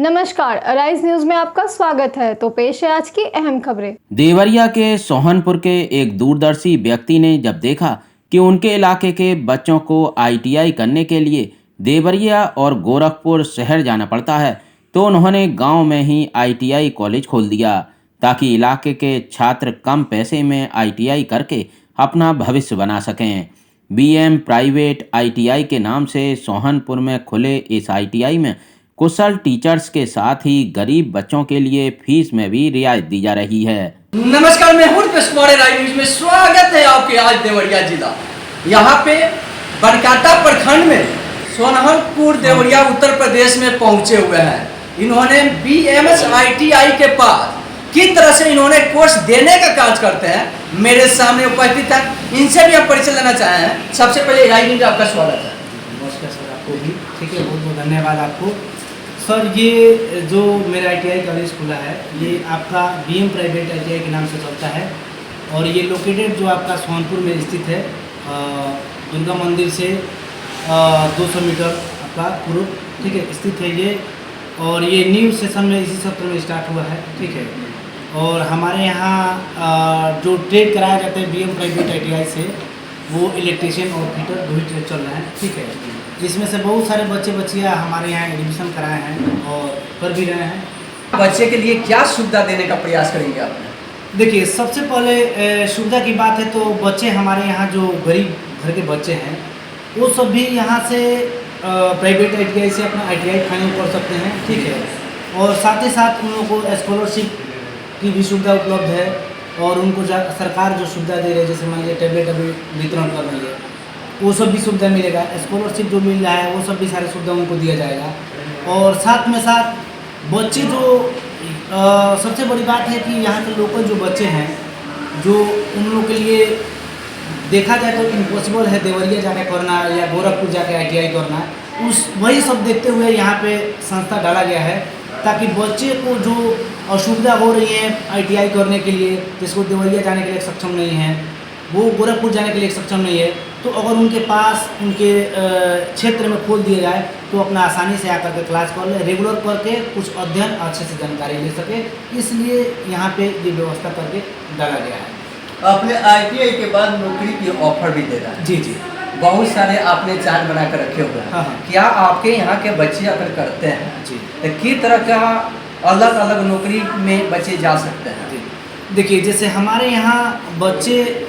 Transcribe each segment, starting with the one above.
नमस्कार, arise news में आपका स्वागत है। तो पेश है आज की अहम खबरें। देवरिया के सोहनपुर के एक दूरदर्शी व्यक्ति ने जब देखा कि उनके इलाके के बच्चों को आईटीआई करने के लिए देवरिया और गोरखपुर शहर जाना पड़ता है, तो उन्होंने गांव में ही आईटीआई कॉलेज खोल दिया ताकि इलाके के छात्र कम पैसे में आईटीआई करके अपना भविष्य बना सकें। बीएम प्राइवेट आईटीआई के नाम से सोहनपुर में खुले इस आईटीआई में कुशल टीचर्स के साथ ही गरीब बच्चों के लिए फीस में भी रियायत दी जा रही है। नमस्कार, मैं हूं कुमार राय न्यूज में स्वागत है आपके। आज देवरिया जिला यहाँ पे बनकाटा प्रखंड में सोहनपुर देवरिया उत्तर प्रदेश में पहुंचे हुए हैं। इन्होंने बीएमएस आईटीआई के पास किस तरह से इन्होंने कोर्स देने का कार्य करते हैं मेरे सामने उपस्थित है। इनसे भी आप परिचय लेना चाहे हैं। सबसे पहले राय न्यूज आपका स्वागत है। नमस्कार सर, आपको भी ठीक है, बहुत बहुत धन्यवाद आपको सर। ये जो मेरा आईटीआई कॉलेज खुला है ये आपका बीएम प्राइवेट आईटीआई के नाम से चलता है और ये लोकेटेड जो आपका सोहनपुर में स्थित है, दुर्गा मंदिर से 200 मीटर आपका पूर्व, ठीक है, स्थित है ये। और ये न्यू सेशन में इसी सत्र में स्टार्ट हुआ है, ठीक है। और हमारे यहाँ जो ट्रेड कराया जाता है बीएम प्राइवेट आईटीआई से, वो इलेक्ट्रीशियन और फिटर 2 ही ट्रेड चल रहे हैं, ठीक है। जिसमें से बहुत सारे बच्चे बच्चियाँ हमारे यहाँ एडमिशन कराए हैं और कर भी रहे हैं। बच्चे के लिए क्या सुविधा देने का प्रयास करेंगे आप? देखिए, सबसे पहले सुविधा की बात है तो बच्चे हमारे यहाँ जो गरीब घर के बच्चे हैं वो सब भी यहाँ से प्राइवेट आईटीआई से अपना आईटीआई फाइनल कर सकते हैं, ठीक है। और साथ ही साथ उन लोगों को स्कॉलरशिप की भी सुविधा उपलब्ध है और उनको सरकार जो सुविधा दे रही है, जैसे मान लीजिए टैबलेट अभी वितरण कर रही है, वो सब भी सुविधा मिलेगा। स्कॉलरशिप जो मिल रहा है वो सब भी सारी सुविधा उनको दिया जाएगा। और साथ में साथ बच्चे जो सबसे बड़ी बात है कि यहाँ के लोकल जो बच्चे हैं, जो उन लोगों के लिए देखा जाए तो इम्पॉसिबल है देवरिया जाके करना या गोरखपुर जाके आईटीआई करना, वही सब देखते हुए यहाँ पे संस्था डाला गया है ताकि बच्चे को जो असुविधा हो रही है आईटीआई करने के लिए, जिसको देवरिया जाने के लिए सक्षम नहीं है, वो गोरखपुर जाने के लिए सक्षम नहीं है, तो अगर उनके पास उनके क्षेत्र में खोल दिया जाए तो अपना आसानी से आकर के क्लास कर ले, रेगुलर करके कुछ अध्ययन अच्छे से जानकारी ले सके, इसलिए यहाँ पे ये व्यवस्था करके डाला गया है। आपने आईटीआई के बाद नौकरी की ऑफर भी दे रहा है। जी जी, बहुत सारे आपने चार्ट बना कर रखे हुए हैं। हाँ हाँ। क्या आपके यहाँ के बच्चे अगर करते हैं जी, तो किस तरह का अलग अलग नौकरी में बच्चे जा सकते हैं? जी देखिए, जैसे हमारे यहाँ बच्चे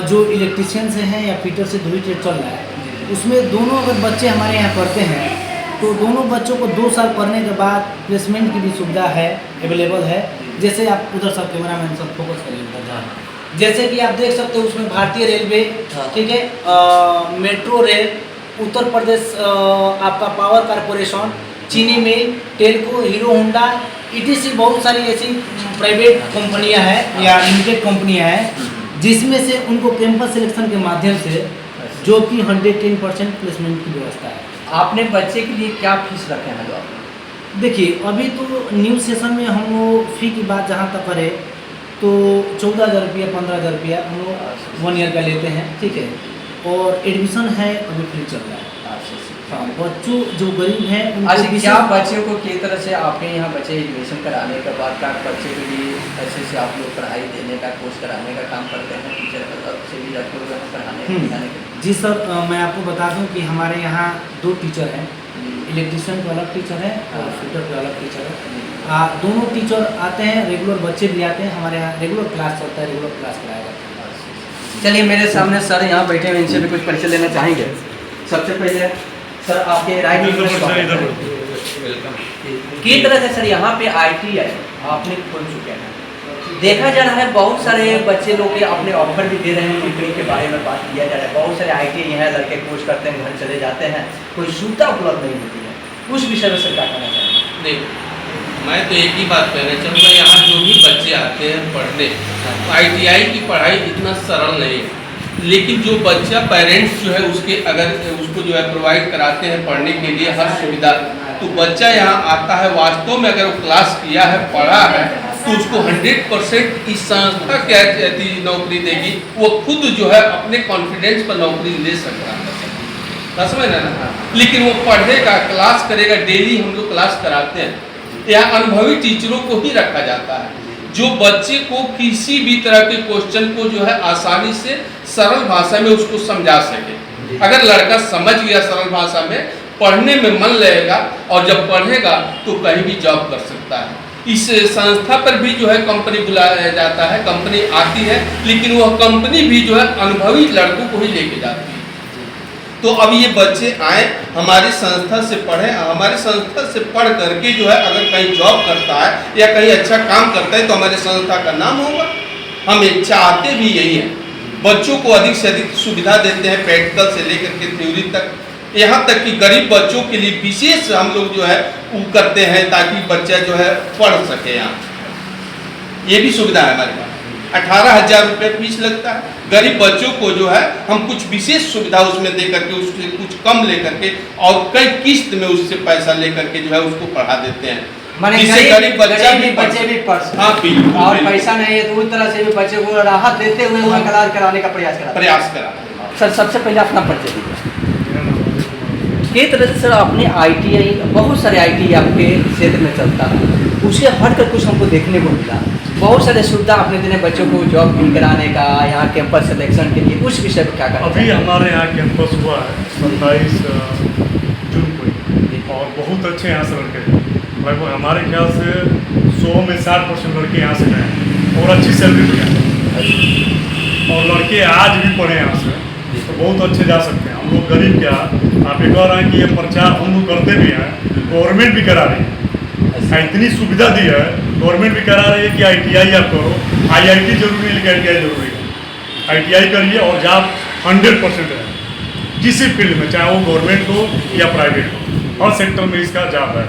जो इलेक्ट्रीशियन से हैं या फिटर से 2 ही ट्रेड चल रहा है, उसमें दोनों अगर बच्चे हमारे यहाँ पढ़ते हैं तो दोनों बच्चों को 2 साल पढ़ने के बाद प्लेसमेंट की भी सुविधा है, अवेलेबल है। जैसे आप उधर सब कैमरा मैन सब फोकस करिए उधर, जैसे कि आप देख सकते हो उसमें भारतीय रेलवे, ठीक है, मेट्रो रेल, उत्तर प्रदेश आपका पावर कॉरपोरेशन, चीनी मिल, टेल्को, हीरो होंडा, ईटीसी, बहुत सारी ऐसी प्राइवेट कंपनियां हैं या लिमिटेड कंपनियां हैं जिसमें से उनको कैंपस सिलेक्शन के माध्यम से जो कि 110% प्लेसमेंट की व्यवस्था है। आपने बच्चे के लिए क्या फीस रखे हैं? जो देखिए, अभी तो न्यू सेशन में हम लोग फ़ी की बात जहाँ तक करें तो 14,000 रुपया 15,000 रुपया हम लोग 1 ईयर का लेते हैं, ठीक है। और एडमिशन है अभी फ्री चल रहा है। हाँ, बच्चों जो गरीब हैं उनको क्या बच्चों को किस तरह से आपके यहाँ बच्चे एडमिशन कराने के बाद का बच्चे के लिए ऐसे से आप लोग पढ़ाई देने का कोर्स कराने का काम करते हैं? टीचर से भी रखे हुए हैं पढ़ाने के? जी सर, मैं आपको बता दूं कि हमारे यहाँ 2 टीचर हैं, इलेक्ट्रीशियन का अलग टीचर है और फिटर का अलग टीचर है। दोनों टीचर आते हैं, रेगुलर बच्चे भी आते हैं। हमारे यहाँ रेगुलर क्लास चलता है, रेगुलर क्लास कराया जाता है। चलिए, मेरे सामने सर यहाँ बैठे हैं, इनसे भी कुछ परिचय लेना चाहेंगे। सबसे पहले सर आपके राय किस तरह से सर यहाँ पे आईटीआई आपने खोल चुके हैं? देखा जा रहा है बहुत सारे बच्चे लोग अपने ऑफर भी दे रहे हैं, नौकरी के बारे में बात किया जा रहा है। बहुत सारे आईटीआई यहाँ लड़के कोर्स करते हैं, घर चले जाते हैं, कोई सुविधा उपलब्ध नहीं होती है। उस विषय में सर क्या कहना चाहेंगे? नहीं, मैं तो एक ही बात कहना चाहूँगा, यहाँ जो भी बच्चे आते हैं पढ़ने, आईटीआई की पढ़ाई इतना सरल नहीं है, लेकिन जो बच्चा पेरेंट्स जो है उसके अगर उसको जो है प्रोवाइड कराते हैं पढ़ने के लिए हर सुविधा, तो बच्चा यहाँ आता है, वास्तव में अगर वो क्लास किया है, पढ़ा है, तो उसको 100% इस संस्था क्या नौकरी देगी, वो खुद जो है अपने कॉन्फिडेंस पर नौकरी ले सकता है। ना समझ ना ना, लेकिन वो पढ़ेगा, क्लास करेगा, डेली हम लोग क्लास कराते हैं। यहाँ अनुभवी टीचरों को ही रखा जाता है जो बच्चे को किसी भी तरह के क्वेश्चन को जो है आसानी से सरल भाषा में उसको समझा सके। अगर लड़का समझ गया सरल भाषा में, पढ़ने में मन लगेगा और जब पढ़ेगा तो कहीं भी जॉब कर सकता है। इस संस्था पर भी जो है कंपनी बुलाया जाता है, कंपनी आती है, लेकिन वह कंपनी भी जो है अनुभवी लड़कों को ही लेके जाती है। तो अब ये बच्चे आए हमारी संस्था से पढ़े, हमारी संस्था से पढ़ करके जो है अगर कहीं जॉब करता है या कहीं अच्छा काम करता है तो हमारे संस्था का नाम होगा। हम ये चाहते भी यही है, बच्चों को अधिक से अधिक सुविधा देते हैं, प्रैक्टिकल से लेकर के थ्योरी तक, यहाँ तक कि गरीब बच्चों के लिए विशेष हम लोग जो है वो करते हैं ताकि बच्चा जो है पढ़ सके। यहाँ ये भी सुविधा है हमारे पास। 18,000 रुपये फीस लगता है। गरीब बच्चों को जो है हम कुछ विशेष सुविधा उसमें दे करके, उससे कुछ कम ले करके और कई किस्त में उससे पैसा ले करके जो है उसको पढ़ा देते हैं, माने जिससे गरीब बच्चे भी पढ़ सकते। हाँ बिल्कुल, और बिल्कुल। पैसा नहीं है तो उस तरह से भी बच्चे को राहत देते हुए वहाँ क्लास कराने का प्रयास करा। सर सबसे पहले अपना परिचय दीजिए। किस तरह से सर अपने ITI, बहुत सारे ITI आपके क्षेत्र में चलता है, उसके हट कर कुछ हमको देखने को मिला। बहुत सारे सुविधा आपने देने बच्चों को जॉब भी कराने का, यहाँ कैंपस सिलेक्शन के लिए, उस विषय पर क्या करना अभी हमारे यहाँ कैंपस हुआ है 27 जून को और बहुत अच्छे यहाँ से लड़के हैं। लगभग हमारे ख्याल से 100 में 60% लड़के यहाँ से गए और अच्छी सैलरी भी है और लड़के आज भी पढ़े यहाँ से तो बहुत अच्छे जा सकते हैं। हम लोग गरीब क्या, आप एक और हैं कि ये प्रचार हम लोग करते भी हैं, गवर्नमेंट भी करा रही है, इतनी सुविधा दी है, गवर्नमेंट भी करा रही है कि ITI आप करो। IIT जरूरी है लेकिन ITI जरूरी है। ITI करिए और जॉब 100% है किसी फील्ड में, चाहे वो गवर्नमेंट हो या प्राइवेट हो, हर सेक्टर में इसका जॉब है।